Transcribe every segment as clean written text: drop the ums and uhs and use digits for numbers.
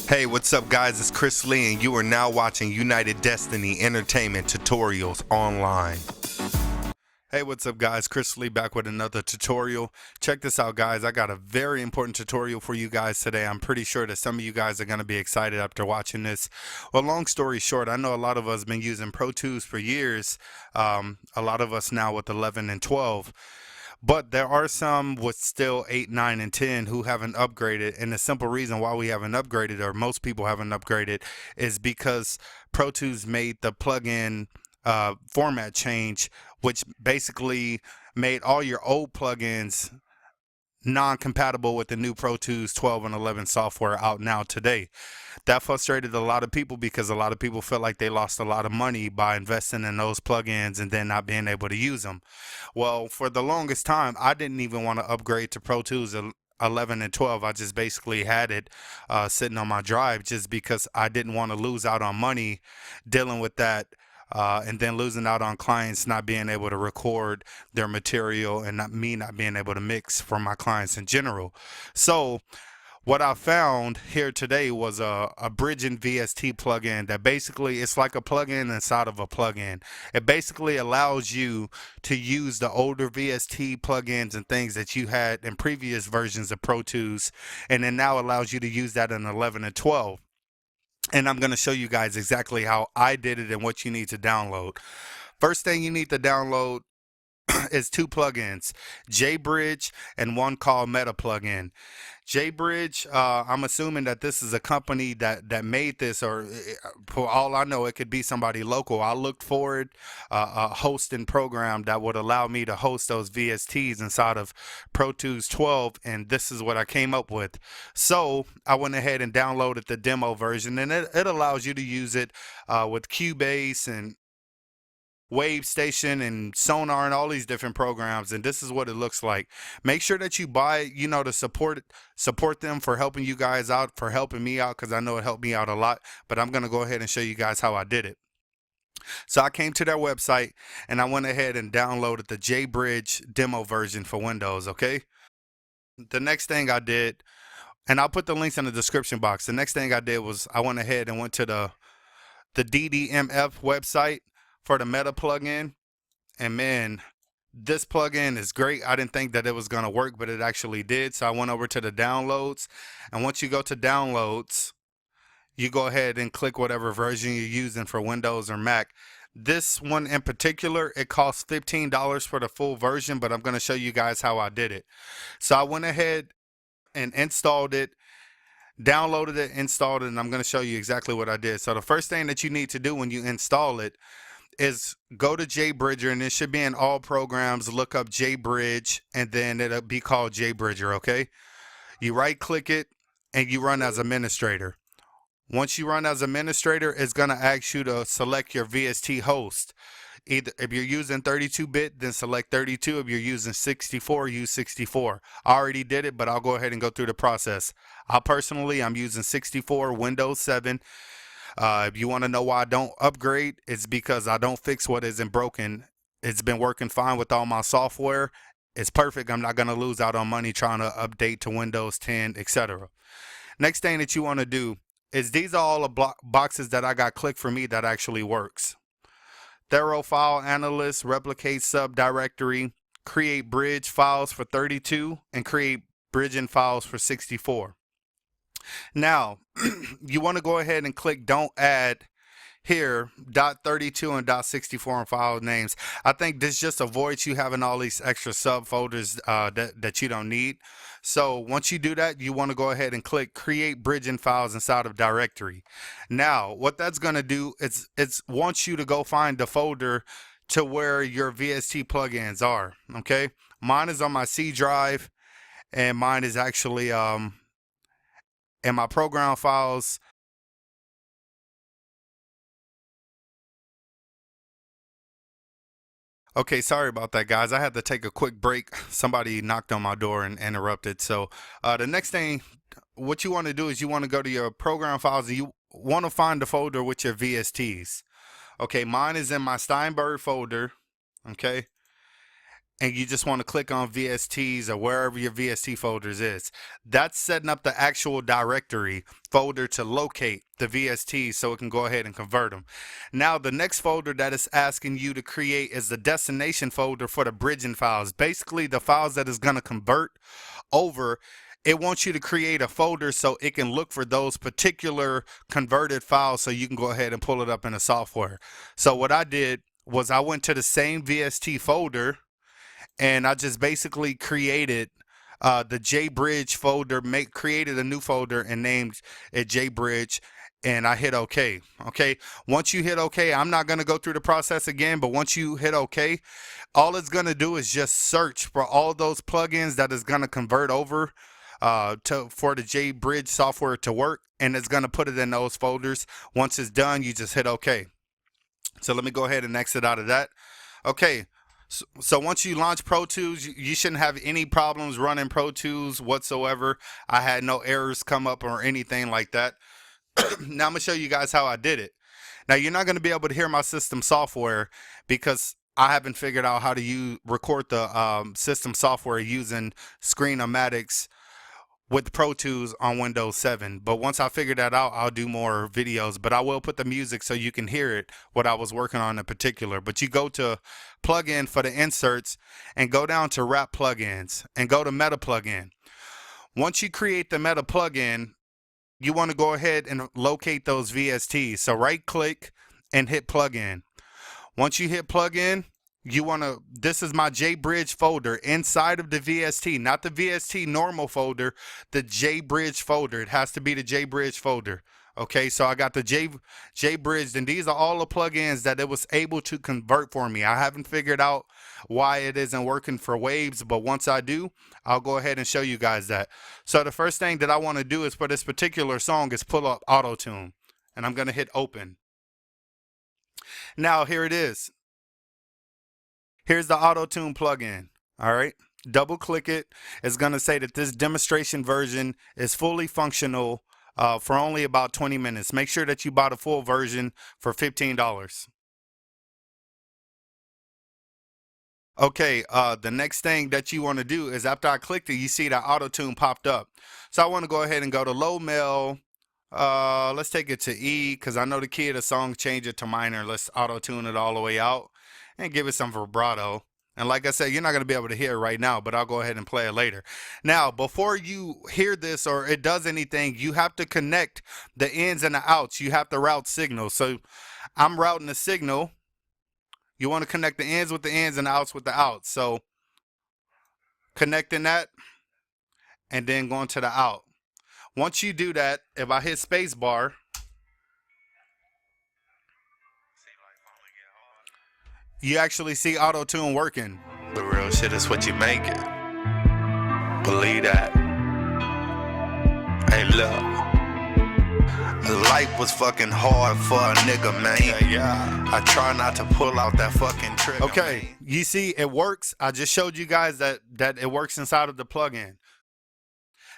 Hey, what's up guys? It's Chris Lee and you are now watching United Destiny Entertainment Tutorials Online. Hey, what's up guys? Chris Lee back with another tutorial. Check this out guys, I got a very important tutorial for you guys today. I'm pretty sure that some of you guys are going to be excited after watching this. Well, long story short, I know a lot of us have been using Pro Tools for years. A lot of us now with 11 and 12. But there are some with still 8, 9, and 10 who haven't upgraded. And the simple reason why we haven't upgraded, or most people haven't upgraded, is because Pro Tools made the plugin format change, which basically made all your old plugins non-compatible with the new Pro Tools 12 and 11 software out now today. That frustrated a lot of people because a lot of people felt like they lost a lot of money by investing in those plugins and then not being able to use them. Well, for the longest time, I didn't even want to upgrade to Pro Tools 11 and 12. I just basically had it sitting on my drive just because I didn't want to lose out on money dealing with that. And then losing out on clients not being able to record their material and not being able to mix for my clients in general. So what I found here today was a bridging VST plugin that basically it's like a plugin inside of a plugin. It basically allows you to use the older VST plugins and things that you had in previous versions of Pro Tools, and then now allows you to use that in 11 and 12. And I'm going to show you guys exactly how I did it and what you need to download. First thing you need to download is two plugins, jbridge and one called Meta Plug-In. jbridge, I'm assuming that this is a company that made this, or for all I know, it could be somebody local. I looked for it, a hosting program that would allow me to host those VSTs inside of Pro Tools 12, and this is what I came up with. So I went ahead and downloaded the demo version, and it allows you to use it with Cubase and Wave Station and Sonar and all these different programs, and this is what it looks like. Make sure that you buy it, to support them for helping you guys out, for helping me out, because I know it helped me out a lot. But I'm gonna go ahead and show you guys how I did it. So I came to their website and I went ahead and downloaded the jbridge demo version for Windows. Okay, the next thing I did, and I'll put the links in the description box, the next thing I did was I went ahead and went to the DDMF website for the Meta plugin, and man, this plugin is great. I didn't think that it was going to work, but it actually did. So I went over to the downloads, and once you go to downloads, you go ahead and click whatever version you're using for Windows or Mac. This one in particular, it costs $15 for the full version, but I'm going to show you guys how I did it. So I went ahead and installed it, downloaded it, installed it, and I'm going to show you exactly what I did. So the first thing that you need to do when you install it is go to JBridger, and it should be in all programs. Look up JBridge, and then it'll be called JBridger. Okay, you right click it and you run as administrator. Once you run as administrator, it's going to ask you to select your VST host. Either if you're using 32-bit, then select 32. If you're using 64, use 64. I already did it, but I'll go ahead and go through the process. I'm using 64 Windows 7. If you want to know why I don't upgrade, it's because I don't fix what isn't broken. It's been working fine with all my software. It's perfect. I'm not going to lose out on money trying to update to Windows 10, etc. Next thing that you want to do is these are all the boxes that I got clicked for me that actually works. Thorough File Analyst, Replicate Subdirectory, Create Bridge Files for 32, and Create Bridging Files for 64. Now, you want to go ahead and click Don't Add here, .32 and .64 in file names. I think this just avoids you having all these extra subfolders that you don't need. So once you do that, you want to go ahead and click Create Bridging Files inside of Directory. Now, what that's going to do is it wants you to go find the folder to where your VST plugins are. Okay, mine is on my C drive, and mine is actually in my program files. Okay, sorry about that, guys. I had to take a quick break. Somebody knocked on my door and interrupted. So the next thing, what you want to do is you want to go to your program files and you want to find the folder with your VSTs. Okay, mine is in my Steinberg folder. Okay, and you just want to click on VSTs or wherever your VST folders is. That's setting up the actual directory folder to locate the VSTs so it can go ahead and convert them. Now the next folder that it's asking you to create is the destination folder for the bridging files. Basically the files that is going to convert over. It wants you to create a folder so it can look for those particular converted files so you can go ahead and pull it up in the software. So what I did was I went to the same VST folder and I just basically created the jbridge folder, created a new folder and named it jbridge, and I hit OK. Okay, once you hit OK, I'm not going to go through the process again, but once you hit OK, all it's going to do is just search for all those plugins that is going to convert over for the jbridge software to work, and it's going to put it in those folders. Once it's done, you just hit OK. So let me go ahead and exit out of that. Okay. So once you launch Pro Tools, you shouldn't have any problems running Pro Tools whatsoever. I had no errors come up or anything like that. Now I'm going to show you guys how I did it. Now you're not going to be able to hear my system software because I haven't figured out how to record the system software using Screen-O-Matics with Pro Tools on Windows 7. But once I figure that out, I'll do more videos, but I will put the music so you can hear it, what I was working on in particular. But you go to plugin for the inserts and go down to wrap plugins and go to meta plugin. Once you create the meta plugin, you want to go ahead and locate those VSTs. So right click and hit plugin. Once you hit plugin, you want to, this is my jbridge folder inside of the VST, not the VST normal folder, the jbridge folder. It has to be the jbridge folder. Okay, so I got the jbridge, and these are all the plugins that it was able to convert for me. I haven't figured out why it isn't working for Waves, but once I do, I'll go ahead and show you guys that. So the first thing that I want to do is for this particular song is pull up auto-tune, and I'm going to hit open. Now here it is. Here's the auto-tune plugin. All right, double click it. It's going to say that this demonstration version is fully functional for only about 20 minutes. Make sure that you buy the full version for $15. Okay, the next thing that you want to do is after I clicked it, you see that auto-tune popped up. So I want to go ahead and go to low mel. Let's take it to E because I know the key of the song, change it to minor. Let's auto-tune it all the way out and give it some vibrato. And like I said, you're not going to be able to hear it right now, but I'll go ahead and play it later. Now, before you hear this or it does anything, you have to connect the ins and the outs. You have to route signals. So I'm routing the signal. You want to connect the ins with the ins and the outs with the outs. So connecting that and then going to the out. Once you do that, if I hit space bar, you actually see auto-tune working. The real shit is what you make it. Believe that. Hey, look. Life was fucking hard for a nigga, man. Yeah. I try not to pull out that fucking trigger. Okay, man. You see it works. I just showed you guys that it works inside of the plugin.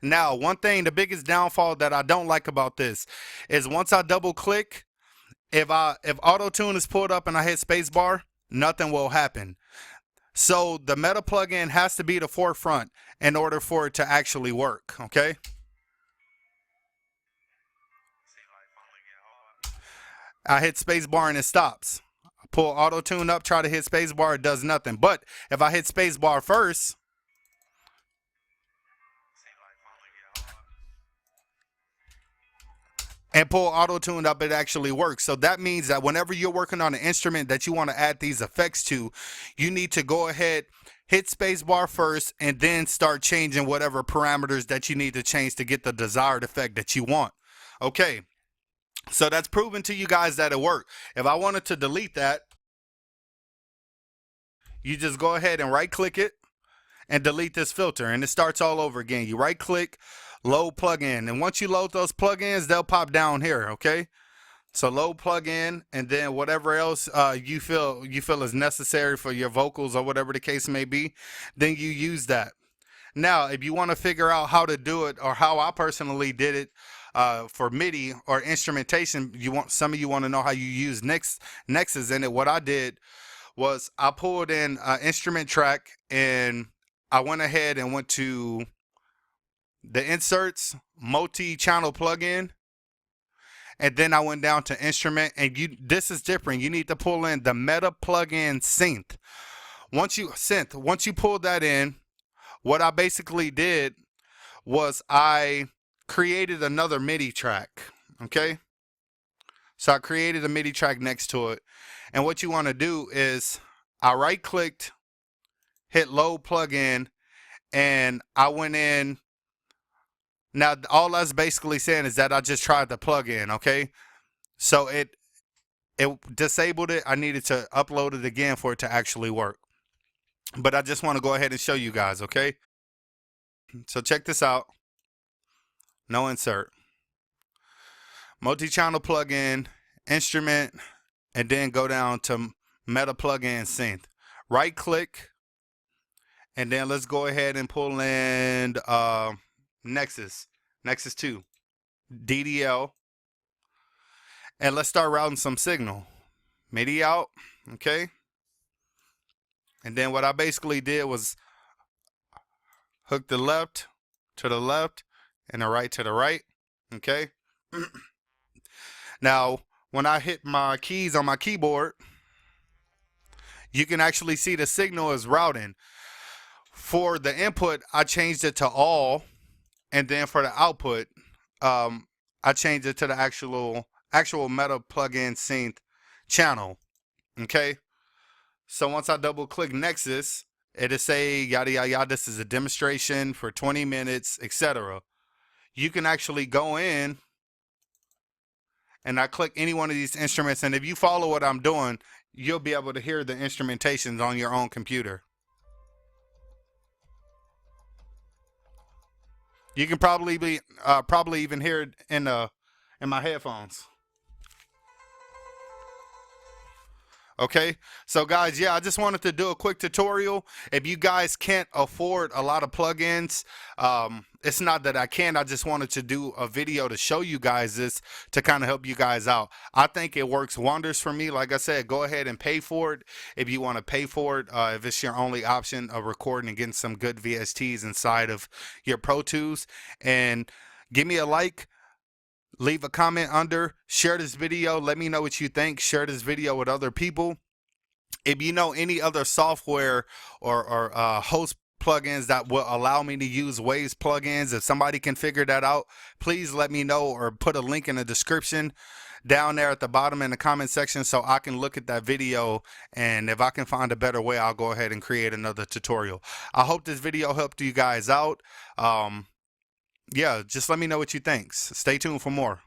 Now, one thing, the biggest downfall that I don't like about this is once I double click, if auto-tune is pulled up and I hit space bar, nothing will happen. So the meta plugin has to be the forefront in order for it to actually work. Okay. I hit space bar and it stops. I pull auto tune up, try to hit space bar, it does nothing. But if I hit space bar first, and pull auto tune up, it actually works. So that means that whenever you're working on an instrument that you want to add these effects to, you need to go ahead, hit space bar first, and then start changing whatever parameters that you need to change to get the desired effect that you want. Okay. So that's proven to you guys that it worked. If I wanted to delete that, you just go ahead and right click it and delete this filter, and it starts all over again. You right click, load plugin, and once you load those plugins, they'll pop down here. Okay, so load plugin, and then whatever else you feel is necessary for your vocals or whatever the case may be, then you use that. Now, if you want to figure out how to do it, or how I personally did it for MIDI or instrumentation, some of you want to know how you use Nexus in it. What I did was I pulled in an instrument track, and I went ahead and went to the inserts, multi-channel plug-in, and then I went down to instrument. And this is different. You need to pull in the Vst Plug-In synth. Once you pull that in, what I basically did was I created another MIDI track. Okay, so I created a MIDI track next to it, and what you want to do is I right-clicked, hit load plug-in, and I went in. Now all that's basically saying is that I just tried the plug-in. Okay, so it disabled it. I needed to upload it again for it to actually work, but I just want to go ahead and show you guys. Okay, so check this out. No insert, multi-channel plug-in, instrument, and then go down to Vst Plug-In synth. Right click, and then let's go ahead and pull in Nexus 2 DDL, and let's start routing some signal. MIDI out. Okay, and then what I basically did was hook the left to the left and the right to the right. Okay. Now when I hit my keys on my keyboard, you can actually see the signal is routing. For the input, I changed it to all, and then for the output, I changed it to the actual Vst Plug-In synth channel. Okay, so once I double click Nexus, it'll say yada yada yada. This is a demonstration for 20 minutes, etc. You can actually go in, and I click any one of these instruments, and if you follow what I'm doing, you'll be able to hear the instrumentations on your own computer. You can probably even hear it in my headphones. Okay, so guys, yeah, I just wanted to do a quick tutorial. If you guys can't afford a lot of plugins, it's not that I can't. I just wanted to do a video to show you guys this, to kind of help you guys out. I think it works wonders for me. Like I said, go ahead and pay for it if you want to pay for it. If it's your only option of recording and getting some good VSTs inside of your Pro Tools, and give me a like. Leave a comment under, share this video, let me know what you think, share this video with other people. If you know any other software or host plugins that will allow me to use Vst plugins, if somebody can figure that out, please let me know, or put a link in the description down there at the bottom in the comment section, so I can look at that video, and if I can find a better way, I'll go ahead and create another tutorial. I hope this video helped you guys out. Yeah, just let me know what you think. Stay tuned for more.